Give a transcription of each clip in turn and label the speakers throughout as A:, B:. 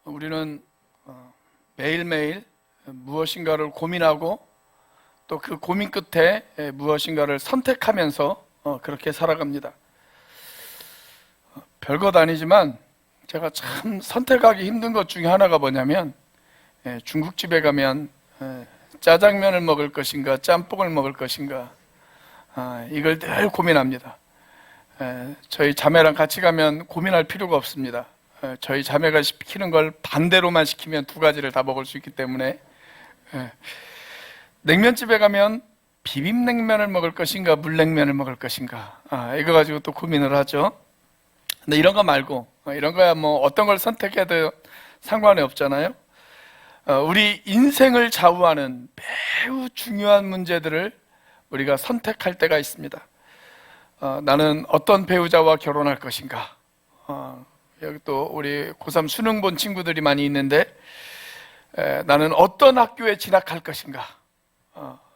A: 우리는 매일매일 무엇인가를 고민하고 또 그 고민 끝에 무엇인가를 선택하면서 그렇게 살아갑니다. 별것 아니지만 제가 참 선택하기 힘든 것 중에 하나가 뭐냐면 중국집에 가면 짜장면을 먹을 것인가 짬뽕을 먹을 것인가 이걸 늘 고민합니다. 저희 자매랑 같이 가면 고민할 필요가 없습니다. 저희 자매가 시키는 걸 반대로만 시키면 두 가지를 다 먹을 수 있기 때문에 냉면집에 가면 비빔냉면을 먹을 것인가 물냉면을 먹을 것인가 이거 가지고 또 고민을 하죠. 근데 이런 거 말고 이런 거야 뭐 어떤 걸 선택해도 상관이 없잖아요. 우리 인생을 좌우하는 매우 중요한 문제들을 우리가 선택할 때가 있습니다. 나는 어떤 배우자와 결혼할 것인가, 여기 또 우리 고3 수능 본 친구들이 많이 있는데 나는 어떤 학교에 진학할 것인가,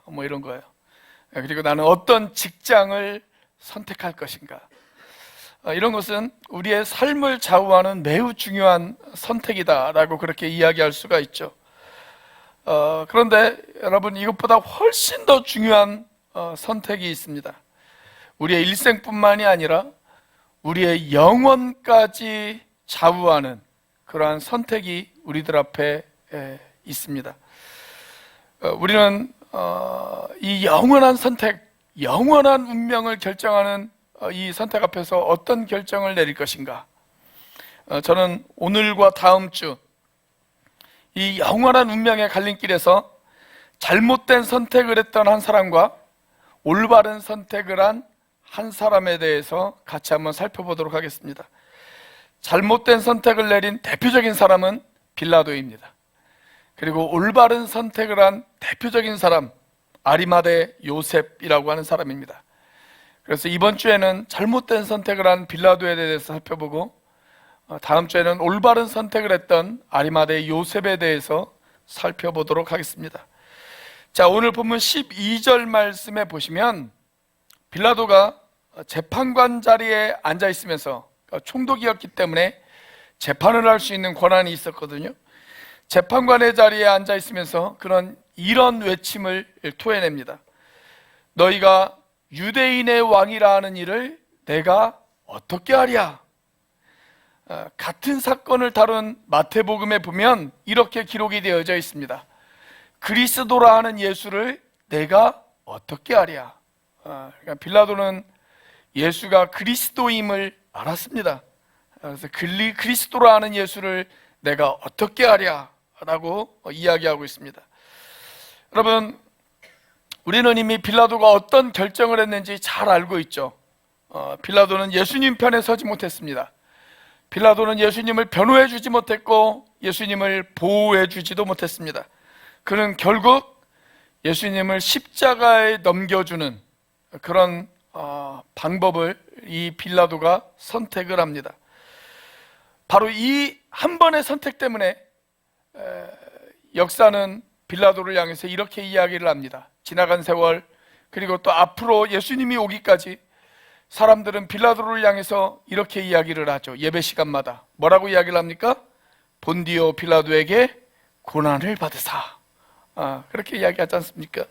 A: 뭐 이런 거예요. 그리고 나는 어떤 직장을 선택할 것인가, 이런 것은 우리의 삶을 좌우하는 매우 중요한 선택이다라고 그렇게 이야기할 수가 있죠. 그런데 여러분, 이것보다 훨씬 더 중요한 선택이 있습니다. 우리의 일생뿐만이 아니라 우리의 영혼까지 좌우하는 그러한 선택이 우리들 앞에 있습니다. 우리는 이 영원한 선택, 영원한 운명을 결정하는 이 선택 앞에서 어떤 결정을 내릴 것인가. 저는 오늘과 다음 주 이 영원한 운명의 갈림길에서 잘못된 선택을 했던 한 사람과 올바른 선택을 한 한 사람에 대해서 같이 한번 살펴보도록 하겠습니다. 잘못된 선택을 내린 대표적인 사람은 빌라도입니다. 그리고 올바른 선택을 한 대표적인 사람, 아리마대 요셉이라고 하는 사람입니다. 그래서 이번 주에는 잘못된 선택을 한 빌라도에 대해서 살펴보고, 다음 주에는 올바른 선택을 했던 아리마대 요셉에 대해서 살펴보도록 하겠습니다. 자, 오늘 본문 12절 말씀에 보시면 빌라도가 재판관 자리에 앉아 있으면서, 총독이었기 때문에 재판을 할 수 있는 권한이 있었거든요. 재판관의 자리에 앉아 있으면서 이런 외침을 토해냅니다. 너희가 유대인의 왕이라 하는 일을 내가 어떻게 하랴? 같은 사건을 다룬 마태복음에 보면 이렇게 기록이 되어져 있습니다. 그리스도라 하는 예수를 내가 어떻게 하랴? 그러니까 빌라도는 예수가 그리스도임을 알았습니다. 그래서 그리스도라 하는 예수를 내가 어떻게 하랴? 라고 이야기하고 있습니다. 여러분, 우리는 이미 빌라도가 어떤 결정을 했는지 잘 알고 있죠. 빌라도는 예수님 편에 서지 못했습니다. 빌라도는 예수님을 변호해 주지 못했고 예수님을 보호해 주지도 못했습니다. 그는 결국 예수님을 십자가에 넘겨주는 그런 방법을 이 빌라도가 선택을 합니다. 바로 이 한 번의 선택 때문에 역사는 빌라도를 향해서 이렇게 이야기를 합니다. 지나간 세월, 그리고 또 앞으로 예수님이 오기까지 사람들은 빌라도를 향해서 이렇게 이야기를 하죠. 예배 시간마다 뭐라고 이야기를 합니까? 본디오 빌라도에게 고난을 받으사, 그렇게 이야기하지 않습니까?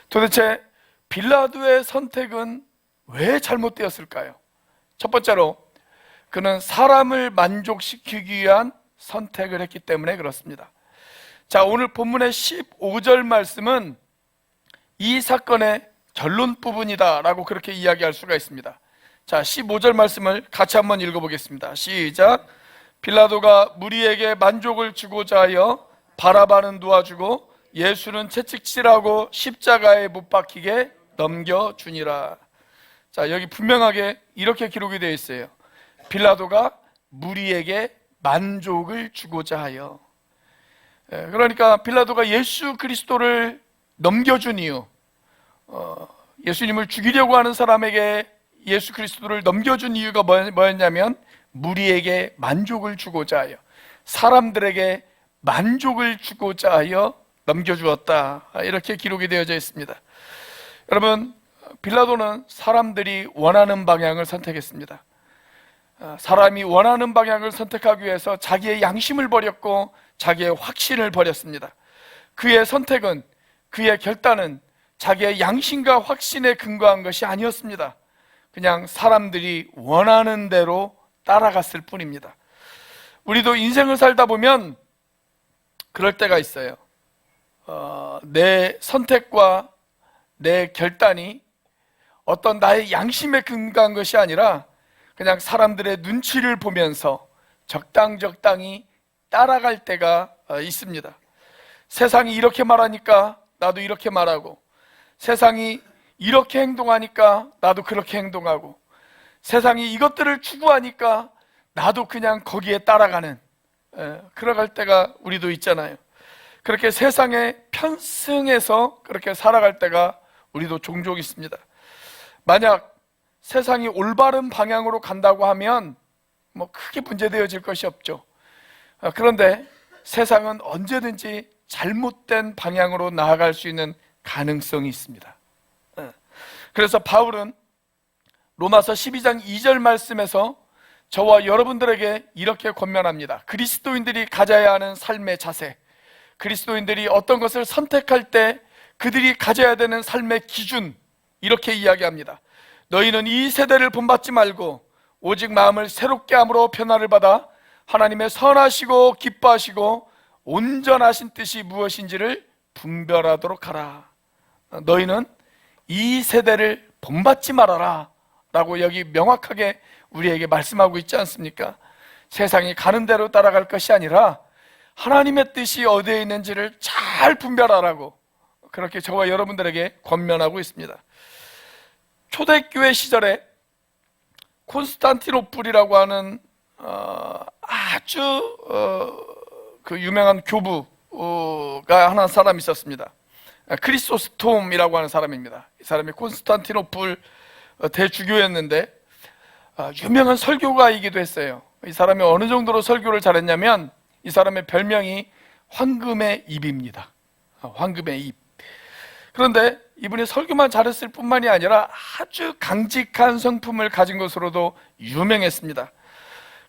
A: 도대체 빌라도의 선택은 왜 잘못되었을까요? 첫 번째로 그는 사람을 만족시키기 위한 선택을 했기 때문에 그렇습니다. 자, 오늘 본문의 15절 말씀은 이 사건의 결론 부분이다 라고 그렇게 이야기할 수가 있습니다. 자, 15절 말씀을 같이 한번 읽어보겠습니다. 시작. 빌라도가 무리에게 만족을 주고자 하여 바라바는 놓아주고 예수는 채찍질하고 십자가에 못 박히게 넘겨주니라. 자, 여기 분명하게 이렇게 기록이 되어 있어요. 빌라도가 무리에게 만족을 주고자 하여. 그러니까 빌라도가 예수 그리스도를 넘겨준 이유, 예수님을 죽이려고 하는 사람에게 예수 그리스도를 넘겨준 이유가 뭐였냐면 무리에게 만족을 주고자 하여, 사람들에게 만족을 주고자 하여 넘겨주었다, 이렇게 기록이 되어져 있습니다. 여러분, 빌라도는 사람들이 원하는 방향을 선택했습니다. 사람이 원하는 방향을 선택하기 위해서 자기의 양심을 버렸고 자기의 확신을 버렸습니다. 그의 선택은, 그의 결단은 자기의 양심과 확신에 근거한 것이 아니었습니다. 그냥 사람들이 원하는 대로 따라갔을 뿐입니다. 우리도 인생을 살다 보면 그럴 때가 있어요. 내 선택과 내 결단이 어떤 나의 양심에 근거한 것이 아니라 그냥 사람들의 눈치를 보면서 적당히 따라갈 때가 있습니다. 세상이 이렇게 말하니까 나도 이렇게 말하고, 세상이 이렇게 행동하니까 나도 그렇게 행동하고, 세상이 이것들을 추구하니까 나도 그냥 거기에 따라가는, 그러갈 때가 우리도 있잖아요. 그렇게 세상에 편승해서 그렇게 살아갈 때가 우리도 종종 있습니다. 만약 세상이 올바른 방향으로 간다고 하면 뭐 크게 문제되어질 것이 없죠. 그런데 세상은 언제든지 잘못된 방향으로 나아갈 수 있는 가능성이 있습니다. 그래서 바울은 로마서 12장 2절 말씀에서 저와 여러분들에게 이렇게 권면합니다. 그리스도인들이 가져야 하는 삶의 자세, 그리스도인들이 어떤 것을 선택할 때 그들이 가져야 되는 삶의 기준, 이렇게 이야기합니다. 너희는 이 세대를 본받지 말고 오직 마음을 새롭게 함으로 변화를 받아 하나님의 선하시고 기뻐하시고 온전하신 뜻이 무엇인지를 분별하도록 하라. 너희는 이 세대를 본받지 말아라 라고 여기 명확하게 우리에게 말씀하고 있지 않습니까? 세상이 가는 대로 따라갈 것이 아니라 하나님의 뜻이 어디에 있는지를 잘 분별하라고 그렇게 저와 여러분들에게 권면하고 있습니다. 초대교회 시절에 콘스탄티노플이라고 하는 아주 그 유명한 교부가 하나 사람이 있었습니다. 크리소스톰이라고 하는 사람입니다. 이 사람이 콘스탄티노플 대주교였는데 유명한 설교가이기도 했어요. 이 사람이 어느 정도로 설교를 잘했냐면 이 사람의 별명이 황금의 입입니다. 황금의 입. 그런데 이분이 설교만 잘했을 뿐만이 아니라 아주 강직한 성품을 가진 것으로도 유명했습니다.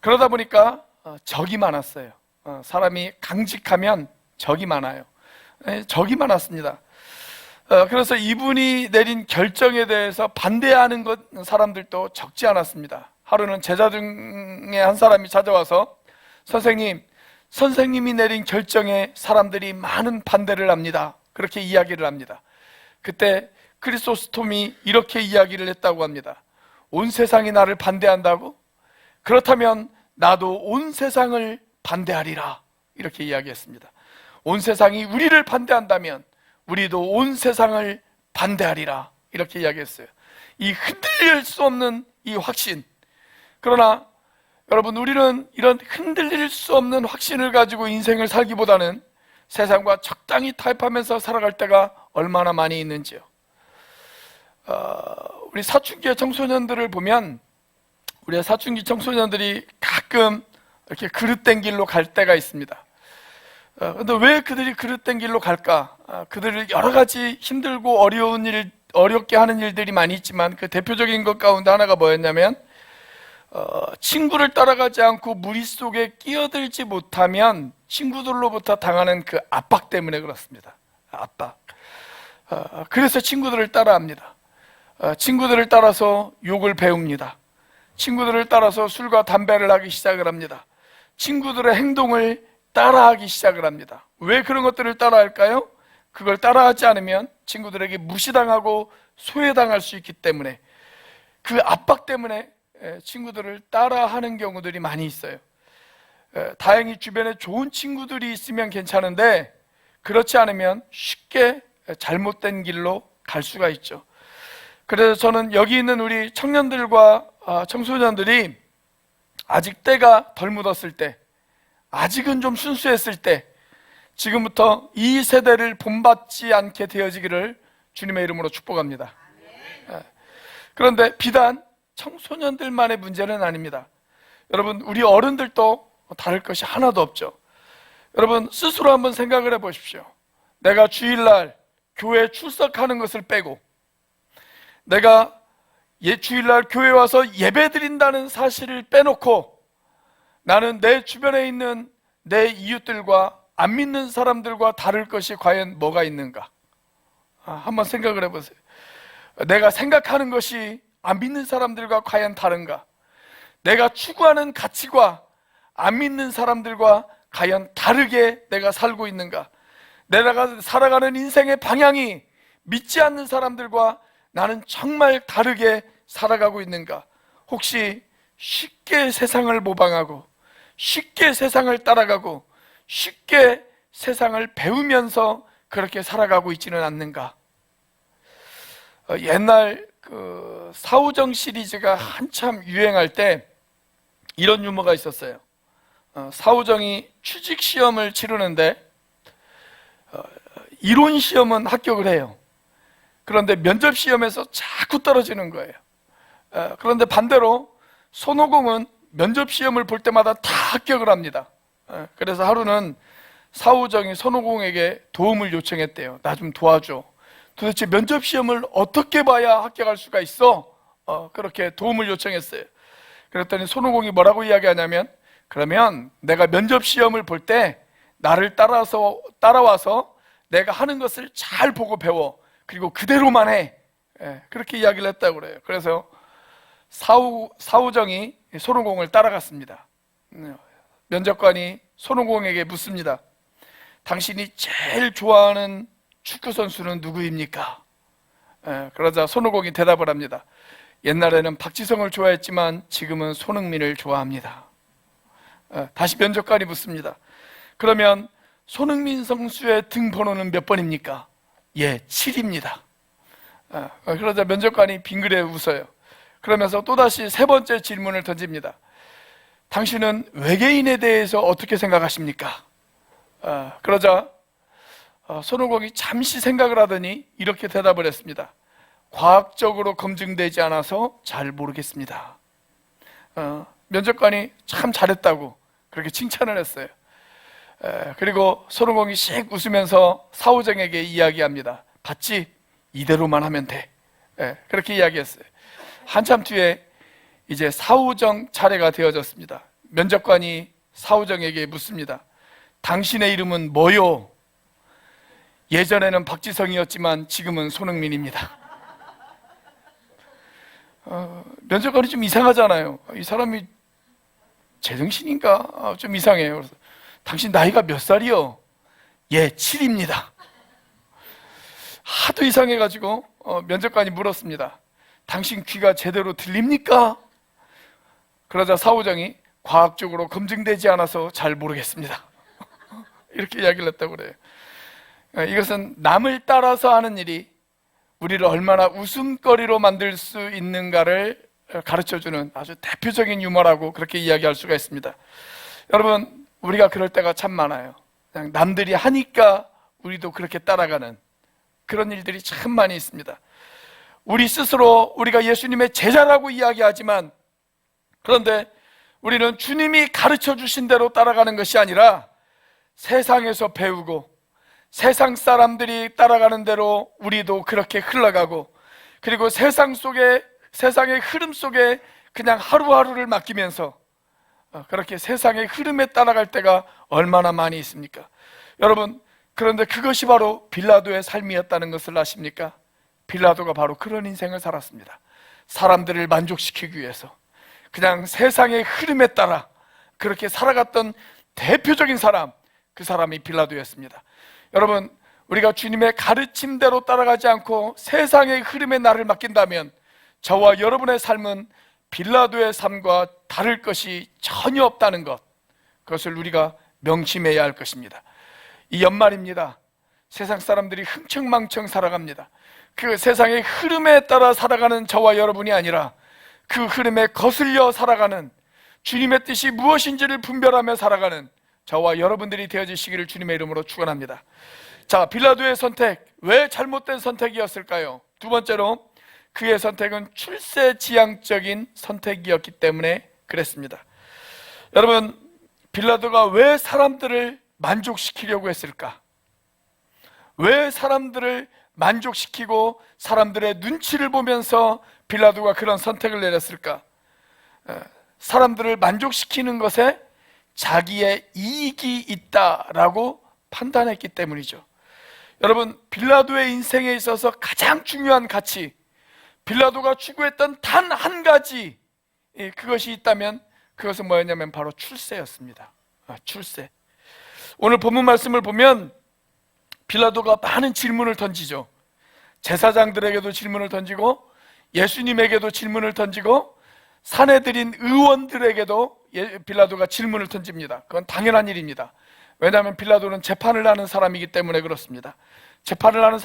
A: 그러다 보니까 적이 많았어요. 사람이 강직하면 적이 많아요. 적이 많았습니다. 그래서 이분이 내린 결정에 대해서 반대하는 사람들도 적지 않았습니다. 하루는 제자 중에 한 사람이 찾아와서 선생님이 내린 결정에 사람들이 많은 반대를 합니다. 그렇게 이야기를 합니다. 그때 크리소스톰이 이렇게 이야기를 했다고 합니다. 온 세상이 나를 반대한다고? 그렇다면 나도 온 세상을 반대하리라. 이렇게 이야기했습니다. 온 세상이 우리를 반대한다면 우리도 온 세상을 반대하리라. 이렇게 이야기했어요. 이 흔들릴 수 없는 이 확신. 그러나 여러분, 우리는 이런 흔들릴 수 없는 확신을 가지고 인생을 살기보다는 세상과 적당히 타협하면서 살아갈 때가 얼마나 많이 있는지요. 우리 사춘기의 청소년들을 보면 우리 사춘기 청소년들이 가끔 이렇게 그릇된 길로 갈 때가 있습니다. 그런데 왜 그들이 그릇된 길로 갈까? 그들을 여러 가지 힘들고 어렵게 하는 일들이 많이 있지만 그 대표적인 것 가운데 하나가 뭐였냐면 친구를 따라가지 않고 무리 속에 끼어들지 못하면 친구들로부터 당하는 그 압박 때문에 그렇습니다. 압박. 그래서 친구들을 따라합니다. 친구들을 따라서 욕을 배웁니다. 친구들을 따라서 술과 담배를 하기 시작을 합니다. 친구들의 행동을 따라하기 시작을 합니다. 왜 그런 것들을 따라할까요? 그걸 따라하지 않으면 친구들에게 무시당하고 소외당할 수 있기 때문에, 그 압박 때문에 친구들을 따라하는 경우들이 많이 있어요. 다행히 주변에 좋은 친구들이 있으면 괜찮은데 그렇지 않으면 쉽게 잘못된 길로 갈 수가 있죠. 그래서 저는 여기 있는 우리 청년들과 청소년들이 아직 때가 덜 묻었을 때, 아직은 좀 순수했을 때 지금부터 이 세대를 본받지 않게 되어지기를 주님의 이름으로 축복합니다. 그런데 비단 청소년들만의 문제는 아닙니다. 여러분, 우리 어른들도 다를 것이 하나도 없죠. 여러분, 스스로 한번 생각을 해보십시오. 내가 주일날 교회에 출석하는 것을 빼고 내가 주일날 교회 와서 예배 드린다는 사실을 빼놓고 나는 내 주변에 있는 내 이웃들과 안 믿는 사람들과 다를 것이 과연 뭐가 있는가? 한번 생각을 해보세요. 내가 생각하는 것이 안 믿는 사람들과 과연 다른가? 내가 추구하는 가치가 안 믿는 사람들과 과연 다르게 내가 살고 있는가? 내가 살아가는 인생의 방향이 믿지 않는 사람들과 나는 정말 다르게 살아가고 있는가? 혹시 쉽게 세상을 모방하고 쉽게 세상을 따라가고 쉽게 세상을 배우면서 그렇게 살아가고 있지는 않는가? 옛날 그 사후정 시리즈가 한참 유행할 때 이런 유머가 있었어요. 사후정이 취직 시험을 치르는데 이론 시험은 합격을 해요. 그런데 면접 시험에서 자꾸 떨어지는 거예요. 그런데 반대로 손오공은 면접 시험을 볼 때마다 다 합격을 합니다. 그래서 하루는 사후정이 손오공에게 도움을 요청했대요. 나 좀 도와줘. 도대체 면접 시험을 어떻게 봐야 합격할 수가 있어? 그렇게 도움을 요청했어요. 그랬더니 손오공이 뭐라고 이야기하냐면, 그러면 내가 면접 시험을 볼 때 나를 따라와서 내가 하는 것을 잘 보고 배워. 그리고 그대로만 해. 그렇게 이야기를 했다고 그래요. 그래서 사후정이 손오공을 따라갔습니다. 면접관이 손오공에게 묻습니다. 당신이 제일 좋아하는 축구 선수는 누구입니까? 그러자 손오공이 대답을 합니다. 옛날에는 박지성을 좋아했지만 지금은 손흥민을 좋아합니다. 다시 면접관이 묻습니다. 그러면 손흥민 선수의 등번호는 몇 번입니까? 예, 7입니다. 그러자 면접관이 빙그레 웃어요. 그러면서 또다시 세 번째 질문을 던집니다. 당신은 외계인에 대해서 어떻게 생각하십니까? 그러자 손오공이 잠시 생각을 하더니 이렇게 대답을 했습니다. 과학적으로 검증되지 않아서 잘 모르겠습니다. 면접관이 참 잘했다고 그렇게 칭찬을 했어요. 그리고 손오공이 씩 웃으면서 사후정에게 이야기합니다. 봤지? 이대로만 하면 돼. 그렇게 이야기했어요. 한참 뒤에 이제 사후정 차례가 되어졌습니다. 면접관이 사후정에게 묻습니다. 당신의 이름은 뭐요? 예전에는 박지성이었지만 지금은 손흥민입니다. 면접관이 좀 이상하잖아요. 이 사람이 제정신인가? 좀 이상해요. 그래서 당신 나이가 몇 살이요? 예, 7입니다. 하도 이상해가지고 면접관이 물었습니다. 당신 귀가 제대로 들립니까? 그러자 사후정이 과학적으로 검증되지 않아서 잘 모르겠습니다. 이렇게 이야기를 했다고 그래요. 이것은 남을 따라서 하는 일이 우리를 얼마나 웃음거리로 만들 수 있는가를 가르쳐주는 아주 대표적인 유머라고 그렇게 이야기할 수가 있습니다. 여러분, 우리가 그럴 때가 참 많아요. 그냥 남들이 하니까 우리도 그렇게 따라가는 그런 일들이 참 많이 있습니다. 우리 스스로 우리가 예수님의 제자라고 이야기하지만, 그런데 우리는 주님이 가르쳐 주신 대로 따라가는 것이 아니라 세상에서 배우고 세상 사람들이 따라가는 대로 우리도 그렇게 흘러가고, 그리고 세상의 흐름 속에 그냥 하루하루를 맡기면서 그렇게 세상의 흐름에 따라갈 때가 얼마나 많이 있습니까? 여러분, 그런데 그것이 바로 빌라도의 삶이었다는 것을 아십니까? 빌라도가 바로 그런 인생을 살았습니다. 사람들을 만족시키기 위해서 그냥 세상의 흐름에 따라 그렇게 살아갔던 대표적인 사람, 그 사람이 빌라도였습니다. 여러분, 우리가 주님의 가르침대로 따라가지 않고 세상의 흐름에 나를 맡긴다면 저와 여러분의 삶은 빌라도의 삶과 다를 것이 전혀 없다는 것, 그것을 우리가 명심해야 할 것입니다. 이 연말입니다. 세상 사람들이 흥청망청 살아갑니다. 그 세상의 흐름에 따라 살아가는 저와 여러분이 아니라 그 흐름에 거슬려 살아가는, 주님의 뜻이 무엇인지를 분별하며 살아가는 저와 여러분들이 되어지시기를 주님의 이름으로 축원합니다. 자, 빌라도의 선택, 왜 잘못된 선택이었을까요? 두 번째로, 그의 선택은 출세지향적인 선택이었기 때문에 그랬습니다. 여러분, 빌라도가 왜 사람들을 만족시키려고 했을까? 왜 사람들을 만족시키고 사람들의 눈치를 보면서 빌라도가 그런 선택을 내렸을까? 사람들을 만족시키는 것에 자기의 이익이 있다라고 판단했기 때문이죠. 여러분, 빌라도의 인생에 있어서 가장 중요한 가치, 빌라도가 추구했던 단 한 가지, 그것이 있다면 그것은 뭐였냐면 바로 출세였습니다. 출세. 오늘 본문 말씀을 보면 빌라도가 많은 질문을 던지죠. 제사장들에게도 질문을 던지고 예수님에게도 질문을 던지고 사내들인 의원들에게도 빌라도가 질문을 던집니다. 그건 당연한 일입니다. 왜냐하면 빌라도는 재판을 하는 사람이기 때문에 그렇습니다. 재판을 하는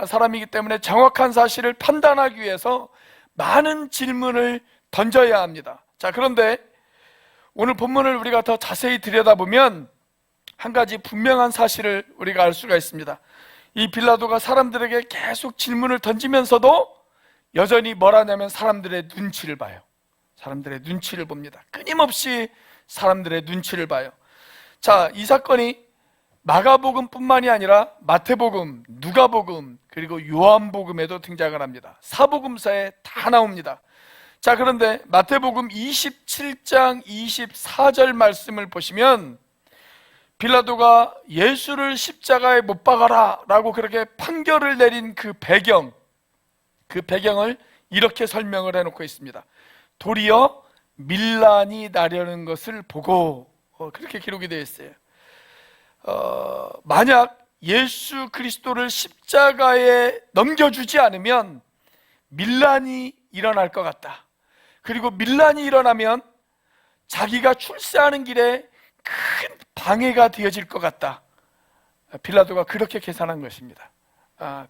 A: 사람이기 때문에 정확한 사실을 판단하기 위해서 많은 질문을 던져야 합니다. 자, 그런데 오늘 본문을 우리가 더 자세히 들여다보면 한 가지 분명한 사실을 우리가 알 수가 있습니다. 이 빌라도가 사람들에게 계속 질문을 던지면서도 여전히 뭘 하냐면 사람들의 눈치를 봐요. 사람들의 눈치를 봅니다. 끊임없이 사람들의 눈치를 봐요. 자, 이 사건이 마가복음뿐만이 아니라 마태복음, 누가복음, 그리고 요한복음에도 등장을 합니다. 사복음서에 다 나옵니다. 자, 그런데 마태복음 27장 24절 말씀을 보시면 빌라도가 예수를 십자가에 못 박아라 라고 그렇게 판결을 내린 그 배경을 이렇게 설명을 해놓고 있습니다. 도리어 밀란이 나려는 것을 보고, 그렇게 기록이 되어 있어요. 만약 예수 그리스도를 십자가에 넘겨주지 않으면 밀란이 일어날 것 같다. 그리고 밀란이 일어나면 자기가 출세하는 길에 큰 방해가 되어질 것 같다. 빌라도가 그렇게 계산한 것입니다.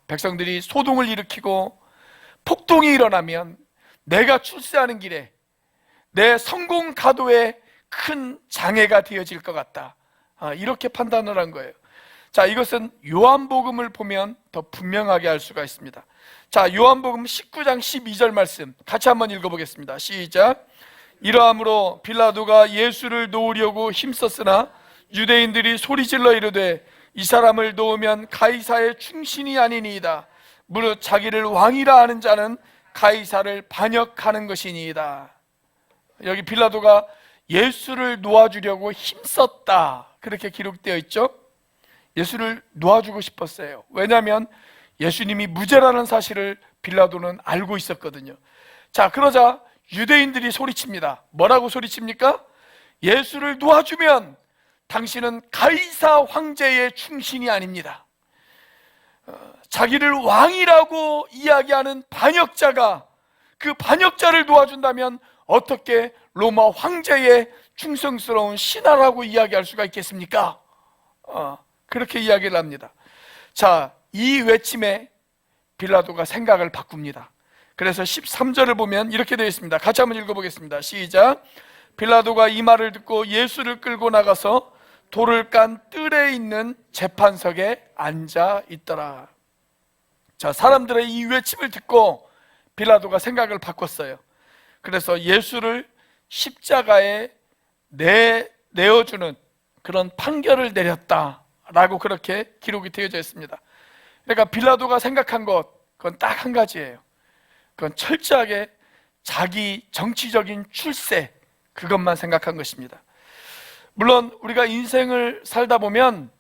A: 백성들이 소동을 일으키고 폭동이 일어나면 내가 출세하는 길에 내 성공 가도에 큰 장애가 되어질 것 같다. 이렇게 판단을 한 거예요. 자, 이것은 요한복음을 보면 더 분명하게 알 수가 있습니다. 자, 요한복음 19장 12절 말씀 같이 한번 읽어보겠습니다. 시작. 이러함으로 빌라도가 예수를 놓으려고 힘썼으나 유대인들이 소리질러 이르되 이 사람을 놓으면 가이사의 충신이 아니니이다. 무릇 자기를 왕이라 하는 자는 가이사를 반역하는 것이니이다. 여기 빌라도가 예수를 놓아주려고 힘썼다, 그렇게 기록되어 있죠. 예수를 놓아주고 싶었어요. 왜냐하면 예수님이 무죄라는 사실을 빌라도는 알고 있었거든요. 자, 그러자 유대인들이 소리칩니다. 뭐라고 소리칩니까? 예수를 놓아주면 당신은 가이사 황제의 충신이 아닙니다. 자기를 왕이라고 이야기하는 반역자가 그 반역자를 놓아준다면 어떻게 로마 황제의 충성스러운 신하라고 이야기할 수가 있겠습니까? 그렇게 이야기를 합니다. 자, 이 외침에 빌라도가 생각을 바꿉니다. 그래서 13절을 보면 이렇게 되어 있습니다. 같이 한번 읽어보겠습니다. 시작. 빌라도가 이 말을 듣고 예수를 끌고 나가서 돌을 깐 뜰에 있는 재판석에 앉아 있더라. 자, 사람들의 이 외침을 듣고 빌라도가 생각을 바꿨어요. 그래서 예수를 십자가에 내어주는 그런 판결을 내렸다라고 그렇게 기록이 되어져 있습니다. 그러니까 빌라도가 생각한 것, 그건 딱 한 가지예요. 그건 철저하게 자기 정치적인 출세, 그것만 생각한 것입니다. 물론 우리가 인생을 살다 보면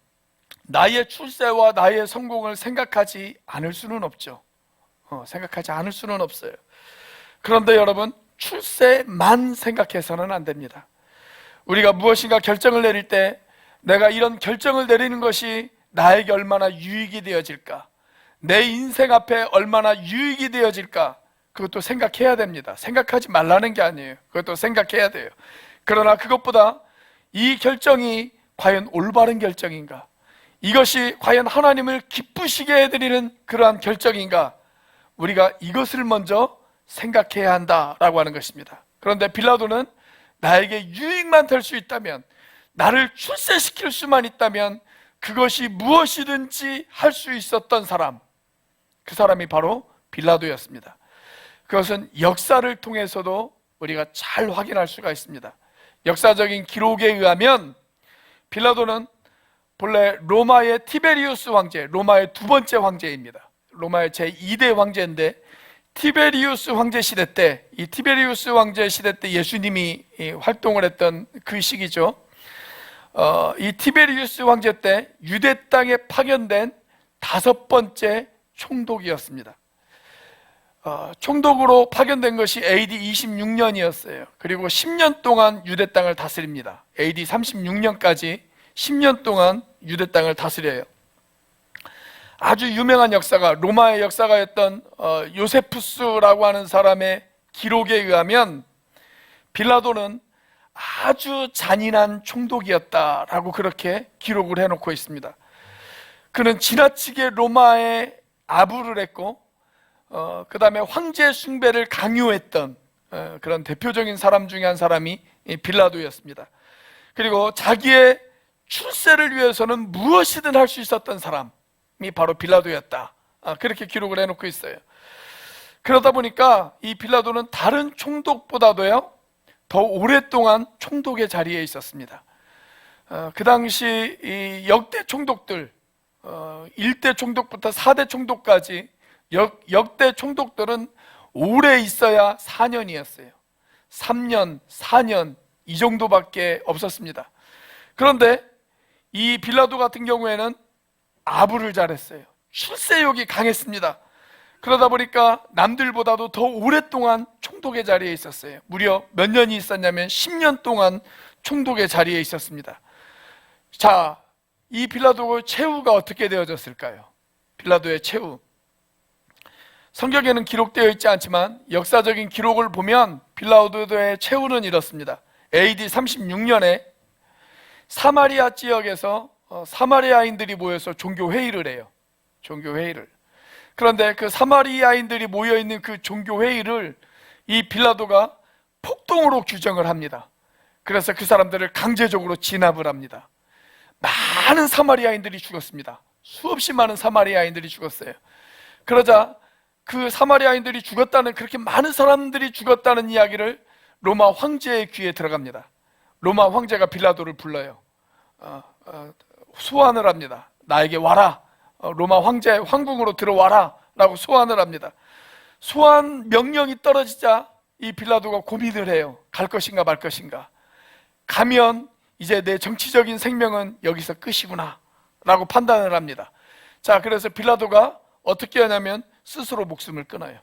A: 나의 출세와 나의 성공을 생각하지 않을 수는 없죠. 생각하지 않을 수는 없어요. 그런데 여러분, 출세만 생각해서는 안 됩니다. 우리가 무엇인가 결정을 내릴 때 내가 이런 결정을 내리는 것이 나에게 얼마나 유익이 되어질까, 내 인생 앞에 얼마나 유익이 되어질까, 그것도 생각해야 됩니다. 생각하지 말라는 게 아니에요. 그것도 생각해야 돼요. 그러나 그것보다 이 결정이 과연 올바른 결정인가, 이것이 과연 하나님을 기쁘시게 해드리는 그러한 결정인가, 우리가 이것을 먼저 생각해야 한다라고 하는 것입니다. 그런데 빌라도는 나에게 유익만 될 수 있다면, 나를 출세시킬 수만 있다면 그것이 무엇이든지 할 수 있었던 사람, 그 사람이 바로 빌라도였습니다. 그것은 역사를 통해서도 우리가 잘 확인할 수가 있습니다. 역사적인 기록에 의하면 빌라도는 본래 로마의 티베리우스 황제, 로마의 두 번째 황제입니다. 로마의 제2대 황제인데, 티베리우스 황제 시대 때, 이 티베리우스 황제 시대 때 예수님이 활동을 했던 그 시기죠. 이 티베리우스 황제 때 유대 땅에 파견된 5번째 총독이었습니다. 총독으로 파견된 것이 AD 26년이었어요. 그리고 10년 동안 유대 땅을 다스립니다. AD 36년까지 10년 동안 유대 땅을 다스려요. 아주 유명한 역사가, 로마의 역사가였던 요세푸스라고 하는 사람의 기록에 의하면 빌라도는 아주 잔인한 총독이었다라고 그렇게 기록을 해놓고 있습니다. 그는 지나치게 로마에 아부를 했고, 그 다음에 황제 숭배를 강요했던 그런 대표적인 사람 중에 한 사람이 빌라도였습니다. 그리고 자기의 출세를 위해서는 무엇이든 할 수 있었던 사람이 바로 빌라도였다, 그렇게 기록을 해놓고 있어요. 그러다 보니까 이 빌라도는 다른 총독보다도요 더 오랫동안 총독의 자리에 있었습니다. 그 당시 이 역대 총독들, 1대 총독부터 4대 총독까지 역대 총독들은 오래 있어야 4년이었어요. 3년, 4년 이 정도밖에 없었습니다. 그런데 이 빌라도 같은 경우에는 아부를 잘했어요. 출세욕이 강했습니다. 그러다 보니까 남들보다도 더 오랫동안 총독의 자리에 있었어요. 무려 몇 년이 있었냐면 10년 동안 총독의 자리에 있었습니다. 자, 이 빌라도의 최후가 어떻게 되어졌을까요? 빌라도의 최후, 성경에는 기록되어 있지 않지만 역사적인 기록을 보면 빌라도의 최후는 이렇습니다. AD 36년에 사마리아 지역에서 사마리아인들이 모여서 종교회의를 해요. 종교회의를. 그런데 그 사마리아인들이 모여있는 그 종교회의를 이 빌라도가 폭동으로 규정을 합니다. 그래서 그 사람들을 강제적으로 진압을 합니다. 많은 사마리아인들이 죽었습니다. 수없이 많은 사마리아인들이 죽었어요. 그러자 그 사마리아인들이 죽었다는, 그렇게 많은 사람들이 죽었다는 이야기를 로마 황제의 귀에 들어갑니다. 로마 황제가 빌라도를 불러요. 소환을 합니다. 나에게 와라, 로마 황제 황궁으로 들어와라 라고 소환을 합니다. 소환 명령이 떨어지자 이 빌라도가 고민을 해요. 갈 것인가 말 것인가. 가면 이제 내 정치적인 생명은 여기서 끝이구나 라고 판단을 합니다. 자, 그래서 빌라도가 어떻게 하냐면 스스로 목숨을 끊어요.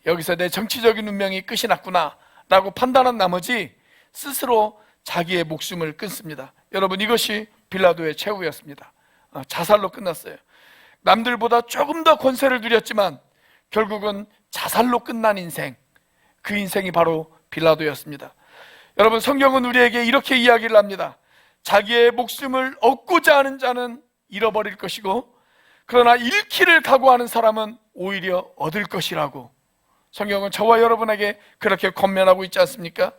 A: 여기서 내 정치적인 운명이 끝이 났구나 라고 판단한 나머지 스스로 자기의 목숨을 끊습니다. 여러분, 이것이 빌라도의 최후였습니다. 자살로 끝났어요. 남들보다 조금 더 권세를 누렸지만 결국은 자살로 끝난 인생, 그 인생이 바로 빌라도였습니다. 여러분, 성경은 우리에게 이렇게 이야기를 합니다. 자기의 목숨을 얻고자 하는 자는 잃어버릴 것이고, 그러나 잃기를 각오하는 사람은 오히려 얻을 것이라고 성경은 저와 여러분에게 그렇게 권면하고 있지 않습니까?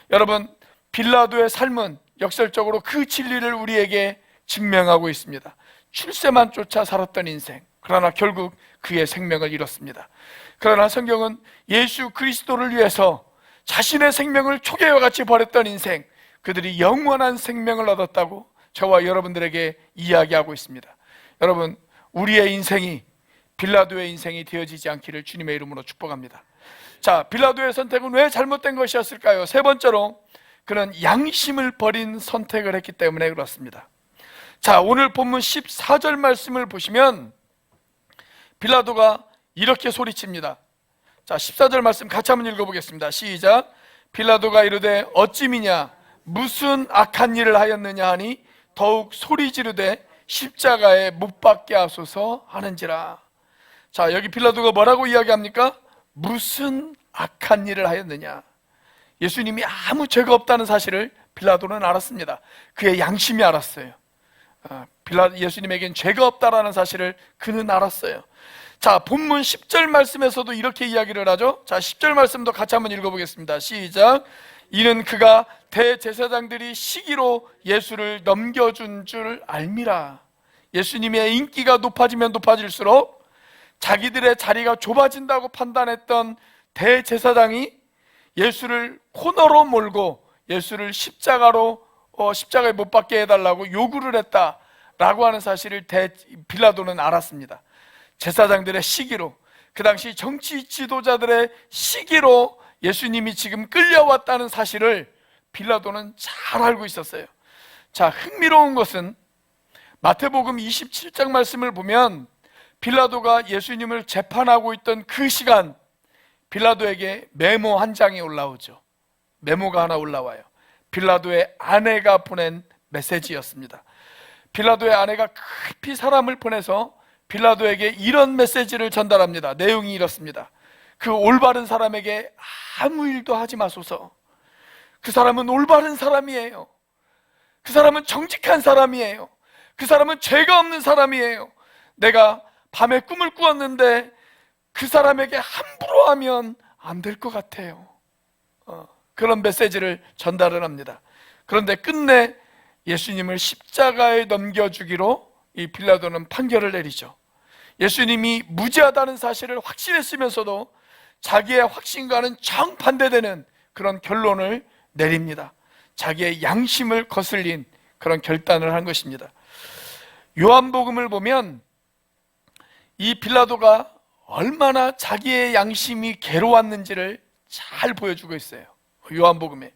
A: 여러분, 빌라도의 삶은 역설적으로 그 진리를 우리에게 증명하고 있습니다. 출세만 쫓아 살았던 인생, 그러나 결국 그의 생명을 잃었습니다. 그러나 성경은 예수 그리스도를 위해서 자신의 생명을 초계와 같이 버렸던 인생, 그들이 영원한 생명을 얻었다고 저와 여러분들에게 이야기하고 있습니다. 여러분, 우리의 인생이 빌라도의 인생이 되어지지 않기를 주님의 이름으로 축복합니다. 자, 빌라도의 선택은 왜 잘못된 것이었을까요? 세 번째로, 그는 양심을 버린 선택을 했기 때문에 그렇습니다. 자, 오늘 본문 14절 말씀을 보시면 빌라도가 이렇게 소리칩니다. 자, 14절 말씀 같이 한번 읽어보겠습니다. 시작. 빌라도가 이르되 어찌미냐, 무슨 악한 일을 하였느냐 하니 더욱 소리 지르되 십자가에 못 박게 하소서 하는지라. 자, 여기 빌라도가 뭐라고 이야기합니까? 무슨 악한 일을 하였느냐. 예수님이 아무 죄가 없다는 사실을 빌라도는 알았습니다. 그의 양심이 알았어요. 예수님에겐 죄가 없다라는 사실을 그는 알았어요. 자, 본문 10절 말씀에서도 이렇게 이야기를 하죠. 자, 10절 말씀도 같이 한번 읽어보겠습니다. 시작. 이는 그가 대제사장들이 시기로 예수를 넘겨준 줄 알미라. 예수님의 인기가 높아지면 높아질수록 자기들의 자리가 좁아진다고 판단했던 대제사장이 예수를 코너로 몰고 예수를 십자가에 못 박게 해달라고 요구를 했다라고 하는 사실을 빌라도는 알았습니다. 제사장들의 시기로, 그 당시 정치 지도자들의 시기로 예수님이 지금 끌려왔다는 사실을 빌라도는 잘 알고 있었어요. 자, 흥미로운 것은 마태복음 27장 말씀을 보면 빌라도가 예수님을 재판하고 있던 그 시간, 빌라도에게 메모 한 장이 올라오죠. 메모가 하나 올라와요. 빌라도의 아내가 보낸 메시지였습니다. 빌라도의 아내가 급히 사람을 보내서 빌라도에게 이런 메시지를 전달합니다. 내용이 이렇습니다. 그 올바른 사람에게 아무 일도 하지 마소서. 그 사람은 올바른 사람이에요. 그 사람은 정직한 사람이에요. 그 사람은 죄가 없는 사람이에요. 내가 밤에 꿈을 꾸었는데 그 사람에게 함부로 하면 안 될 것 같아요. 그런 메시지를 전달을 합니다. 그런데 끝내 예수님을 십자가에 넘겨주기로 이 빌라도는 판결을 내리죠. 예수님이 무죄하다는 사실을 확신했으면서도 자기의 확신과는 정반대되는 그런 결론을 내립니다. 자기의 양심을 거슬린 그런 결단을 한 것입니다. 요한복음을 보면 이 빌라도가 얼마나 자기의 양심이 괴로웠는지를 잘 보여주고 있어요. 요한복음에.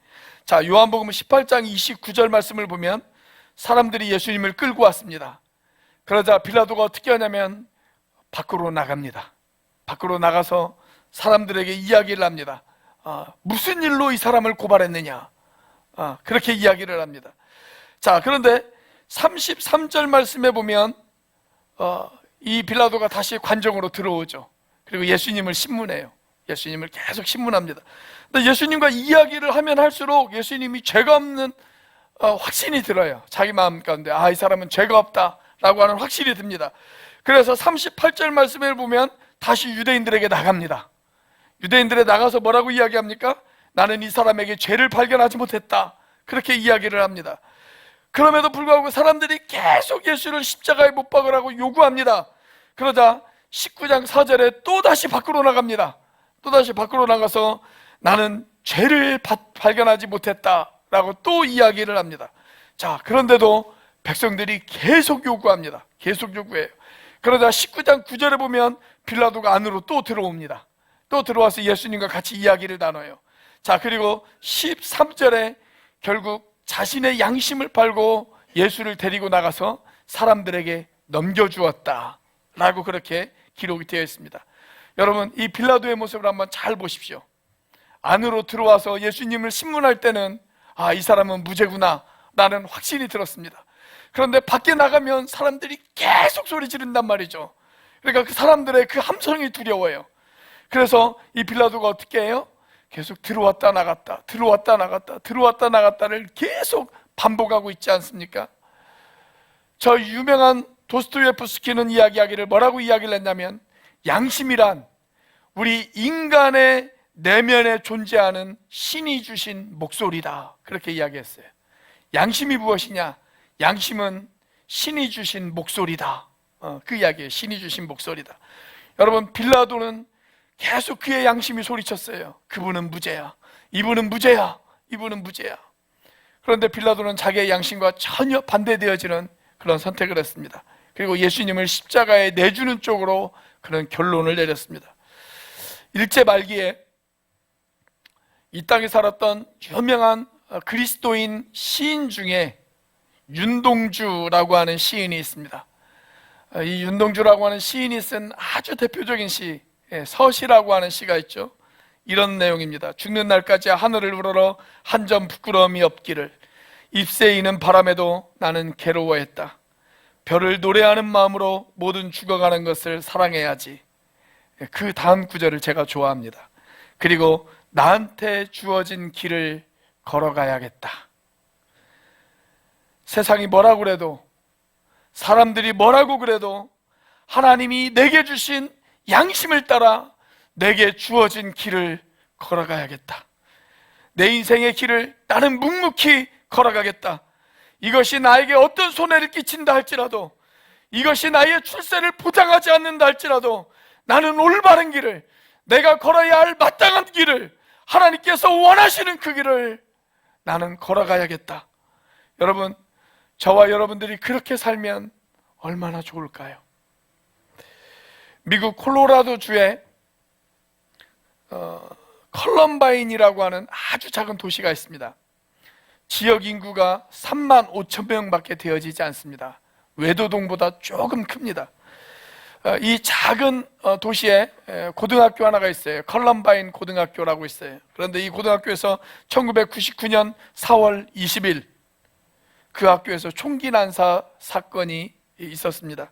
A: 자, 요한복음 18장 29절 말씀을 보면 사람들이 예수님을 끌고 왔습니다. 그러자 빌라도가 어떻게 하냐면 밖으로 나갑니다. 밖으로 나가서 사람들에게 이야기를 합니다. 무슨 일로 이 사람을 고발했느냐, 그렇게 이야기를 합니다. 자, 그런데 33절 말씀에 보면 이 빌라도가 다시 관정으로 들어오죠. 그리고 예수님을 신문해요. 예수님을 계속 신문합니다. 근데 예수님과 이야기를 하면 할수록 예수님이 죄가 없는 확신이 들어요. 자기 마음 가운데 이 사람은 죄가 없다라고 하는 확신이 듭니다. 그래서 38절 말씀을 보면 다시 유대인들에게 나갑니다. 유대인들에 나가서 뭐라고 이야기합니까? 나는 이 사람에게 죄를 발견하지 못했다, 그렇게 이야기를 합니다. 그럼에도 불구하고 사람들이 계속 예수를 십자가에 못 박으라고 요구합니다. 그러자 19장 4절에 또다시 밖으로 나갑니다. 또다시 밖으로 나가서 나는 죄를 발견하지 못했다라고 또 이야기를 합니다. 자, 그런데도 백성들이 계속 요구합니다. 계속 요구해요. 그러자 19장 9절에 보면 빌라도가 안으로 또 들어옵니다. 또 들어와서 예수님과 같이 이야기를 나눠요. 자, 그리고 13절에 결국 자신의 양심을 팔고 예수를 데리고 나가서 사람들에게 넘겨주었다 라고 그렇게 기록이 되어 있습니다. 여러분, 이 빌라도의 모습을 한번 잘 보십시오. 안으로 들어와서 예수님을 신문할 때는 이 사람은 무죄구나 라는 확신이 들었습니다. 그런데 밖에 나가면 사람들이 계속 소리 지른단 말이죠. 그러니까 그 사람들의 그 함성이 두려워요. 그래서 이 빌라도가 어떻게 해요? 계속 들어왔다 나갔다, 들어왔다 나갔다, 들어왔다 나갔다를 계속 반복하고 있지 않습니까? 저 유명한 도스토옙스키는 이야기하기를 뭐라고 이야기를 했냐면, 양심이란 우리 인간의 내면에 존재하는 신이 주신 목소리다, 그렇게 이야기했어요. 양심이 무엇이냐? 양심은 신이 주신 목소리다. 그 이야기예요. 신이 주신 목소리다. 여러분, 빌라도는 계속 그의 양심이 소리쳤어요. 그분은 무죄야, 이분은 무죄야, 이분은 무죄야. 그런데 빌라도는 자기의 양심과 전혀 반대되어지는 그런 선택을 했습니다. 그리고 예수님을 십자가에 내주는 쪽으로 그런 결론을 내렸습니다. 일제 말기에 이 땅에 살았던 유명한 그리스도인 시인 중에 윤동주라고 하는 시인이 있습니다. 이 윤동주라고 하는 시인이 쓴 아주 대표적인 시, 서시라고 하는 시가 있죠. 이런 내용입니다. 죽는 날까지 하늘을 우러러 한 점 부끄러움이 없기를, 잎새이는 바람에도 나는 괴로워했다. 별을 노래하는 마음으로 모든 죽어가는 것을 사랑해야지. 그 다음 구절을 제가 좋아합니다. 그리고 나한테 주어진 길을 걸어가야겠다. 세상이 뭐라고 그래도, 사람들이 뭐라고 그래도 하나님이 내게 주신 양심을 따라 내게 주어진 길을 걸어가야겠다. 내 인생의 길을 나는 묵묵히 걸어가겠다. 이것이 나에게 어떤 손해를 끼친다 할지라도, 이것이 나의 출세를 보장하지 않는다 할지라도 나는 올바른 길을, 내가 걸어야 할 마땅한 길을, 하나님께서 원하시는 그 길을 나는 걸어가야겠다. 여러분, 저와 여러분들이 그렇게 살면 얼마나 좋을까요? 미국 콜로라도 주에 컬럼바인이라고 하는 아주 작은 도시가 있습니다. 지역 인구가 3만 5천 명밖에 되어지지 않습니다. 외도동보다 조금 큽니다. 이 작은 도시에 고등학교 하나가 있어요. 컬럼바인 고등학교라고 있어요. 그런데 이 고등학교에서 1999년 4월 20일 그 학교에서 총기 난사 사건이 있었습니다.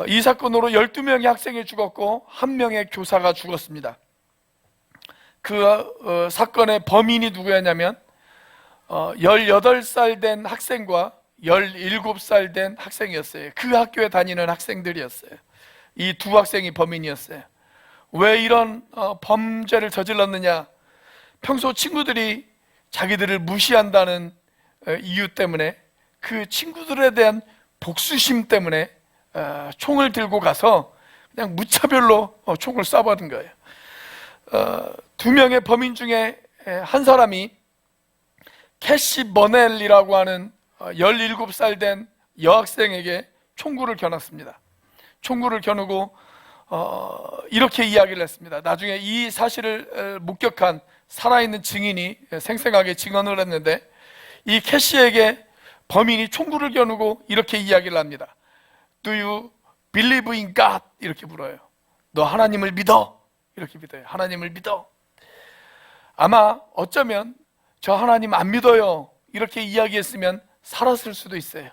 A: 이 사건으로 12명의 학생이 죽었고 1명의 교사가 죽었습니다. 그 사건의 범인이 누구였냐면 18살 된 학생과 17살 된 학생이었어요. 그 학교에 다니는 학생들이었어요. 이 두 학생이 범인이었어요. 왜 이런 범죄를 저질렀느냐? 평소 친구들이 자기들을 무시한다는 이유 때문에, 그 친구들에 대한 복수심 때문에 총을 들고 가서 그냥 무차별로 총을 쏴버린 거예요. 2명의 범인 중에 한 사람이 캐시 버넬이라고 하는 17살 된 여학생에게 총구를 겨눴습니다. 총구를 겨누고 이렇게 이야기를 했습니다. 나중에 이 사실을 목격한 살아있는 증인이 생생하게 증언을 했는데, 이 캐시에게 범인이 총구를 겨누고 이렇게 이야기를 합니다. Do you believe in God? 이렇게 물어요. 너 하나님을 믿어? 이렇게 믿어요. 하나님을 믿어? 아마 어쩌면 저 하나님 안 믿어요 이렇게 이야기했으면 살았을 수도 있어요.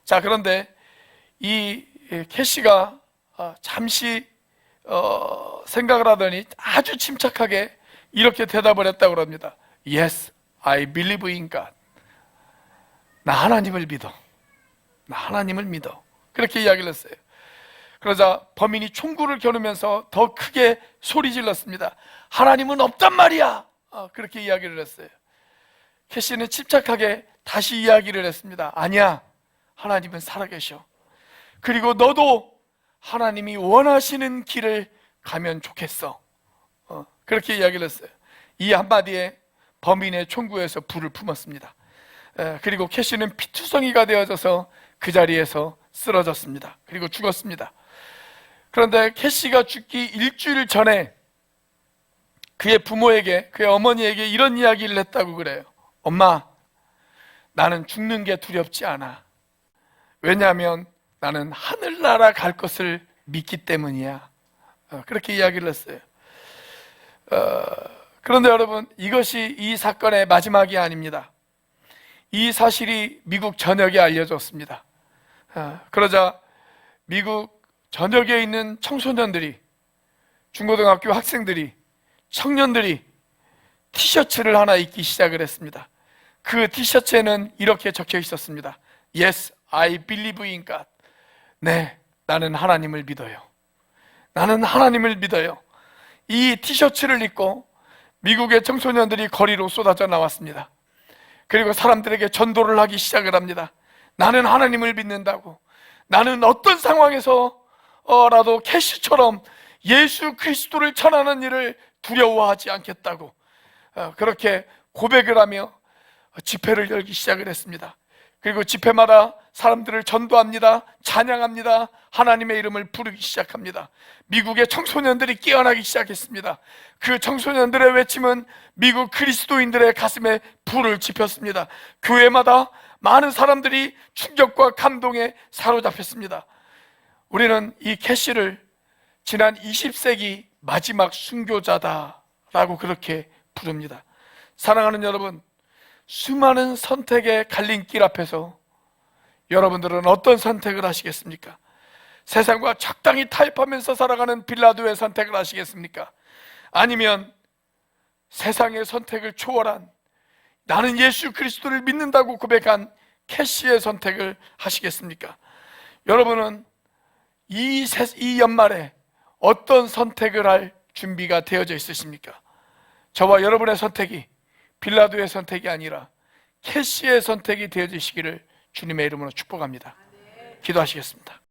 A: 자, 그런데 이 캐시가 잠시 생각을 하더니 아주 침착하게 이렇게 대답을 했다고 합니다. Yes, I believe in God. 나 하나님을 믿어. 나 하나님을 믿어. 그렇게 이야기를 했어요. 그러자 범인이 총구를 겨누면서 더 크게 소리 질렀습니다. 하나님은 없단 말이야. 그렇게 이야기를 했어요. 캐시는 침착하게 다시 이야기를 했습니다. 아니야, 하나님은 살아계셔. 그리고 너도 하나님이 원하시는 길을 가면 좋겠어. 그렇게 이야기를 했어요. 이 한마디에 범인의 총구에서 불을 품었습니다. 그리고 캐시는 피투성이가 되어져서 그 자리에서 쓰러졌습니다. 그리고 죽었습니다. 그런데 캐시가 죽기 일주일 전에 그의 부모에게, 그의 어머니에게 이런 이야기를 했다고 그래요. 엄마, 나는 죽는 게 두렵지 않아. 왜냐하면 나는 하늘나라 갈 것을 믿기 때문이야. 그렇게 이야기를 했어요. 그런데 여러분, 이것이 이 사건의 마지막이 아닙니다. 이 사실이 미국 전역에 알려졌습니다. 그러자 미국 전역에 있는 청소년들이, 중고등학교 학생들이, 청년들이 티셔츠를 하나 입기 시작을 했습니다. 그 티셔츠에는 이렇게 적혀 있었습니다. Yes, I believe in God. 네, 나는 하나님을 믿어요. 나는 하나님을 믿어요. 이 티셔츠를 입고 미국의 청소년들이 거리로 쏟아져 나왔습니다. 그리고 사람들에게 전도를 하기 시작을 합니다. 나는 하나님을 믿는다고. 나는 어떤 상황에서라도 캐시처럼 예수 그리스도를 전하는 일을 두려워하지 않겠다고 그렇게 고백을 하며 집회를 열기 시작을 했습니다. 그리고 집회마다 사람들을 전도합니다. 찬양합니다. 하나님의 이름을 부르기 시작합니다. 미국의 청소년들이 깨어나기 시작했습니다. 그 청소년들의 외침은 미국 그리스도인들의 가슴에 불을 지폈습니다. 교회마다 많은 사람들이 충격과 감동에 사로잡혔습니다. 우리는 이 캐시를 지난 20세기 마지막 순교자다라고 그렇게 부릅니다. 사랑하는 여러분, 수많은 선택의 갈림길 앞에서 여러분들은 어떤 선택을 하시겠습니까? 세상과 적당히 타협하면서 살아가는 빌라도의 선택을 하시겠습니까? 아니면 세상의 선택을 초월한 나는 예수 그리스도를 믿는다고 고백한 캐시의 선택을 하시겠습니까? 여러분은 이 연말에 어떤 선택을 할 준비가 되어져 있으십니까? 저와 여러분의 선택이 빌라도의 선택이 아니라 캐시의 선택이 되어지시기를 주님의 이름으로 축복합니다. 기도하시겠습니다.